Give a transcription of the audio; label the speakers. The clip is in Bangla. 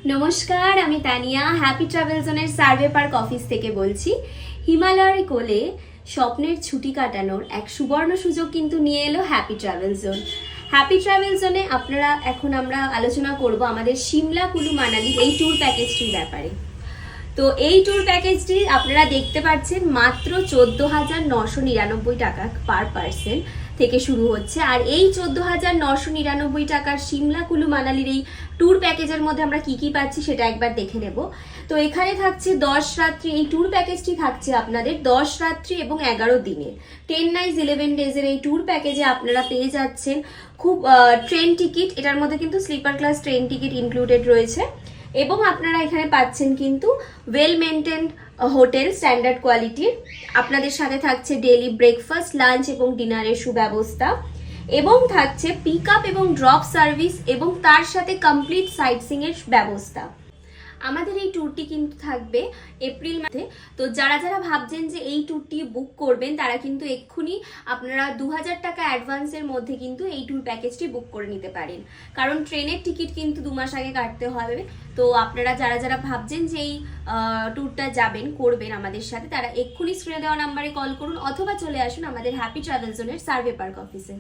Speaker 1: নমস্কার, আমি তানিয়া হ্যাপি ট্রাভেল জোনের সার্ভে পার্ক অফিস থেকে বলছি। হিমালয়ের কোলে স্বপ্নের ছুটি কাটানোর এক সুবর্ণ সুযোগ কিন্তু নিয়ে এলো happy travel zone. Happy travel জোনে আমরা আলোচনা করব আমাদের সিমলা কুলু মানালি এই ট্যুর প্যাকেজটির ব্যাপারে। তো এই ট্যুর প্যাকেজটি আপনারা দেখতে পাচ্ছেন মাত্র 14,999 টাকা পার পার্সন থেকে শুরু হচ্ছে। আর এই 14,999 টাকার সিমলা কুলু মানালির এই ট্যুর প্যাকেজের মধ্যে আমরা কি কি পাচ্ছি সেটা একবার দেখে নেব। তো এখানে থাকছে 10 রাত্রি, এই ট্যুর প্যাকেজটি থাকছে আপনাদের 10 রাত্রি এবং 11 দিনের 10 নাইটস 11 ডেজের এই ট্যুর প্যাকেজে আপনারা পেয়ে যাচ্ছেন খুব ট্রেন টিকিট, এটার মধ্যে কিন্তু sleeper class train ticket included রয়েছে এবং আপনারা এখানে পাচ্ছেন কিন্তু ওয়েল মেনটেন্ড হোটেল স্ট্যান্ডার্ড কোয়ালিটির। আপনাদের সাথে থাকছে ডেইলি ব্রেকফাস্ট, লাঞ্চ এবং ডিনারের সুব্যবস্থা এবং থাকছে পিক আপ এবং ড্রপ সার্ভিস এবং তার সাথে কমপ্লিট সাইট সিইং এর ব্যবস্থা। আমাদের এই ট্যুরটি কিন্তু থাকবে এপ্রিল মাসে। তো যারা যারা ভাবছেন যে এই ট্যুরটি বুক করবেন তারা কিন্তু এক্ষুনি আপনারা 2,000 টাকা অ্যাডভান্সের মধ্যে কিন্তু এই ট্যুর প্যাকেজটি বুক করে নিতে পারেন, কারণ ট্রেনের টিকিট কিন্তু 2 মাস আগে কাটতে হবে। তো আপনারা যারা যারা ভাবছেন যে এই ট্যুরটা করবেন আমাদের সাথে, তারা এক্ষুনি স্ক্রিনে দেওয়া নাম্বারে কল করুন অথবা চলে আসুন আমাদের হ্যাপি ট্রাভেল জোনের সার্ভে পার্ক অফিসে।